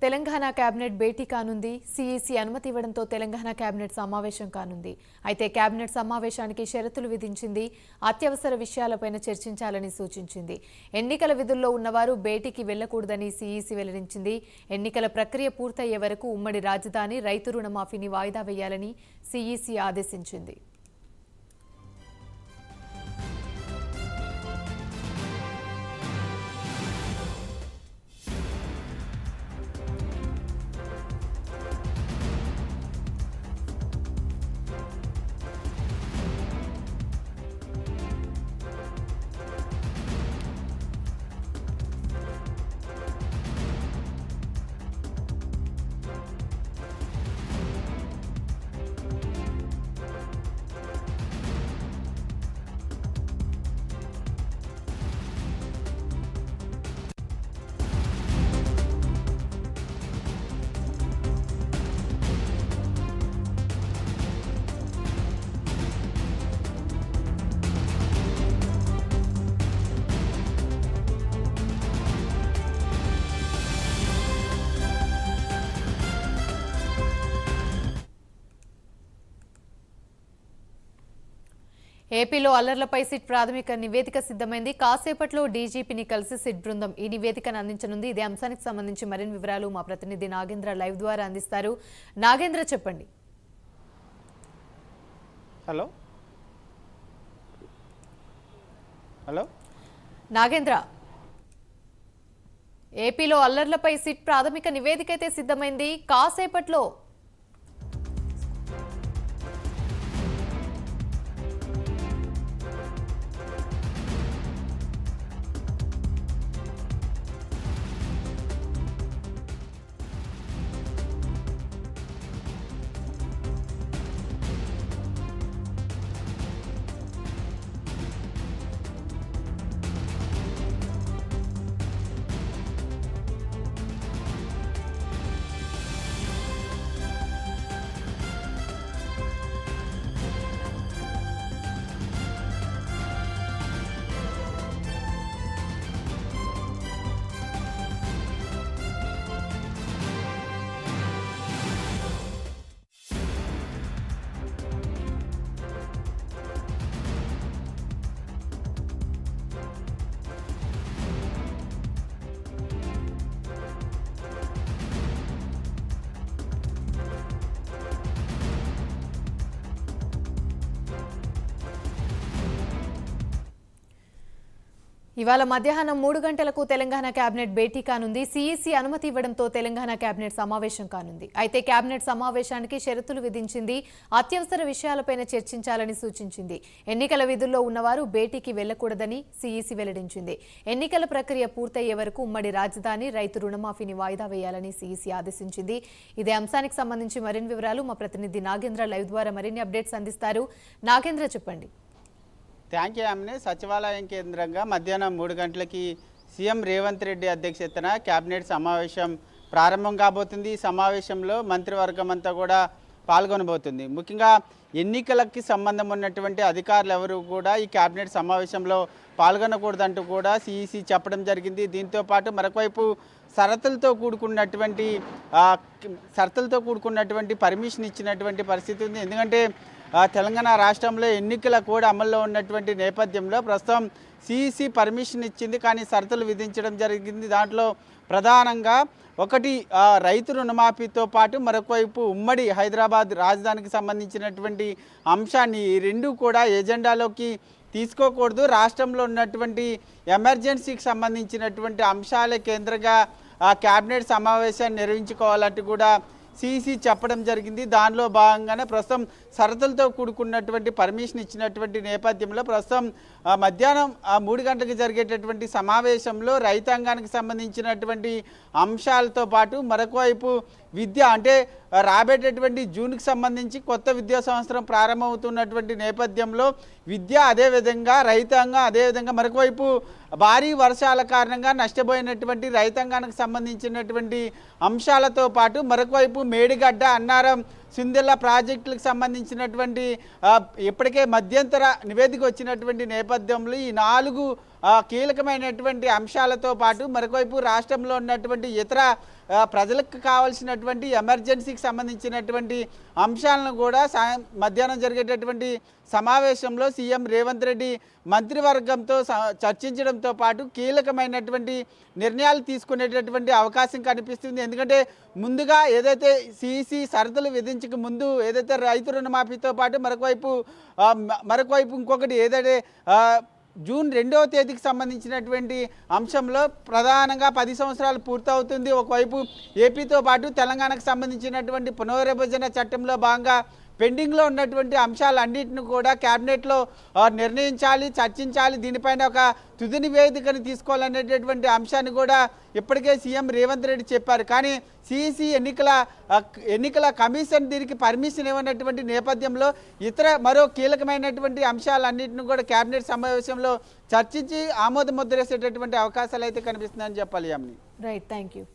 Telangana cabinet భేటీ కానుంది. CEC అనుమతి ఇవ్వడంతో తెలంగాణ కేబినెట్ సమావేశం కానుంది. అయితే కేబినెట్ సమావేశానికి షరతులు విధించింది. అత్యవసర విషయాలపైన చర్చించాలని సూచించింది. ఎన్నికల విధుల్లో ఉన్నవారు భేటీకి వెళ్లకూడదని సిఈసి వెల్లడించింది. ఎన్నికల ప్రక్రియ పూర్తయ్యే వరకు ఉమ్మడి రాజధాని రైతు రుణమాఫీని వాయిదా వేయాలని సిఈసి ఆదేశించింది. ఏపీలో అల్లర్లపై సిట్ ప్రాథమిక నివేదిక సిద్ధమైంది. కాసేపట్లో డీజీపీని కలిసి సిట్ బృందం ఈ నివేదికను అందించనుంది. ఇదే అంశానికి సంబంధించి మరిన్ని వివరాలు మా ప్రతినిధి నాగేంద్ర లైవ్ ద్వారా అందిస్తారు. నాగేంద్ర, చెప్పండి. హలో హలో నాగేంద్ర, ఏపీలో అల్లర్లపై సిట్ ప్రాథమిక నివేదిక అయితే సిద్ధమైంది. కాసేపట్లో ఇవాళ మధ్యాహ్నం 3 గంటలకు తెలంగాణ కేబినెట్ భేటీ కానుంది. సిఈసి అనుమతి ఇవ్వడంతో తెలంగాణ కేబినెట్ సమావేశం కానుంది. అయితే కేబినెట్ సమావేశానికి షరతులు విధించింది. అత్యవసర విషయాలపైన చర్చించాలని సూచించింది. ఎన్నికల విధుల్లో ఉన్నవారు భేటీకి వెళ్లకూడదని సిఈసి వెల్లడించింది. ఎన్నికల ప్రక్రియ పూర్తయ్యే వరకు ఉమ్మడి రాజధాని రైతు రుణమాఫీని వాయిదా వేయాలని సిఈసి ఆదేశించింది. ఇదే అంశానికి సంబంధించి మరిన్ని వివరాలు మా ప్రతినిధి నాగేంద్ర లైవ్ ద్వారా మరిన్ని అప్డేట్స్ అందిస్తారు. నాగేంద్ర, చెప్పండి. థ్యాంక్ యూ ఆమె. సచివాలయం కేంద్రంగా మధ్యాహ్నం 3 గంటలకి సీఎం రేవంత్ రెడ్డి అధ్యక్షతన కేబినెట్ సమావేశం ప్రారంభం కాబోతుంది. ఈ సమావేశంలో మంత్రివర్గం అంతా కూడా పాల్గొనబోతుంది. ముఖ్యంగా ఎన్నికలకి సంబంధం ఉన్నటువంటి అధికారులు ఎవరు కూడా ఈ కేబినెట్ సమావేశంలో పాల్గొనకూడదంటూ కూడా సిఈసి చెప్పడం జరిగింది. దీంతోపాటు మరొకవైపు షరతులతో కూడుకున్నటువంటి పర్మిషన్ ఇచ్చినటువంటి పరిస్థితి ఉంది. ఎందుకంటే తెలంగాణ రాష్ట్రంలో ఎన్నికల కోడ్ అమల్లో ఉన్నటువంటి నేపథ్యంలో ప్రస్తుతం సిఈసి పర్మిషన్ ఇచ్చింది, కానీ షరతులు విధించడం జరిగింది. దాంట్లో ప్రధానంగా ఒకటి రైతు రుణమాఫీతో పాటు మరొకవైపు ఉమ్మడి హైదరాబాద్ రాజధానికి సంబంధించినటువంటి అంశాన్ని ఈ రెండు కూడా ఎజెండాలోకి తీసుకోకూడదు. రాష్ట్రంలో ఉన్నటువంటి ఎమర్జెన్సీకి సంబంధించినటువంటి అంశాలే కేంద్రంగా కేబినెట్ సమావేశాన్ని నిర్వహించుకోవాలంటూ కూడా సిఈసి చెప్పడం జరిగింది. దానిలో భాగంగానే ప్రస్తుతం షరతులతో కూడుకున్నటువంటి పర్మిషన్ ఇచ్చినటువంటి నేపథ్యంలో ప్రస్తుతం మధ్యాహ్నం 3 గంటలకు జరిగేటటువంటి సమావేశంలో రైతాంగానికి సంబంధించినటువంటి అంశాలతో పాటు మరొకవైపు విద్య, అంటే రాబోయేటటువంటి జూన్కి సంబంధించి కొత్త విద్యా సంవత్సరం ప్రారంభమవుతున్నటువంటి నేపథ్యంలో విద్య, అదేవిధంగా రైతాంగం, అదేవిధంగా మరొకవైపు భారీ వర్షాల కారణంగా నష్టపోయినటువంటి రైతాంగానికి సంబంధించినటువంటి అంశాలతో పాటు మరొకవైపు మేడిగడ్డ, అన్నారం, సుందిల్ల ప్రాజెక్టులకు సంబంధించినటువంటి ఇప్పటికే మధ్యంతర నివేదిక వచ్చినటువంటి నేపథ్యంలో ఈ 4 కీలకమైనటువంటి అంశాలతో పాటు మరొకవైపు రాష్ట్రంలో ఉన్నటువంటి ఇతర ప్రజలకు కావాల్సినటువంటి ఎమర్జెన్సీకి సంబంధించినటువంటి అంశాలను కూడా మధ్యాహ్నం జరిగేటటువంటి సమావేశంలో సీఎం రేవంత్ రెడ్డి మంత్రివర్గంతో చర్చించడంతో పాటు కీలకమైనటువంటి నిర్ణయాలు తీసుకునేటటువంటి అవకాశం కనిపిస్తుంది. ఎందుకంటే ముందుగా ఏదైతే సిఈసి షరతులు విధించక ముందు ఏదైతే రైతు రుణమాఫీతో పాటు మరొకవైపు ఇంకొకటి ఏదైతే జూన్ 2వ తేదీకి సంబంధించినటువంటి అంశంలో ప్రధానంగా 10 సంవత్సరాలు పూర్తవుతుంది. ఒకవైపు ఏపీతో పాటు తెలంగాణకు సంబంధించినటువంటి పునర్విభజన చట్టంలో భాగంగా పెండింగ్లో ఉన్నటువంటి అంశాలన్నింటిని కూడా క్యాబినెట్లో నిర్ణయించాలి, చర్చించాలి, దీనిపైన ఒక తుది నివేదికను తీసుకోవాలనేటటువంటి అంశాన్ని కూడా ఇప్పటికే సీఎం రేవంత్ రెడ్డి చెప్పారు. కానీ సిఈసి ఎన్నికల కమిషన్ దీనికి పర్మిషన్ ఇవ్వనటువంటి నేపథ్యంలో మరో కీలకమైనటువంటి అంశాలన్నింటిని కూడా క్యాబినెట్ సమావేశంలో చర్చించి ఆమోద ముద్రేసేటటువంటి అవకాశాలు అయితే కనిపిస్తున్నాయని చెప్పాలి. Right, thank you.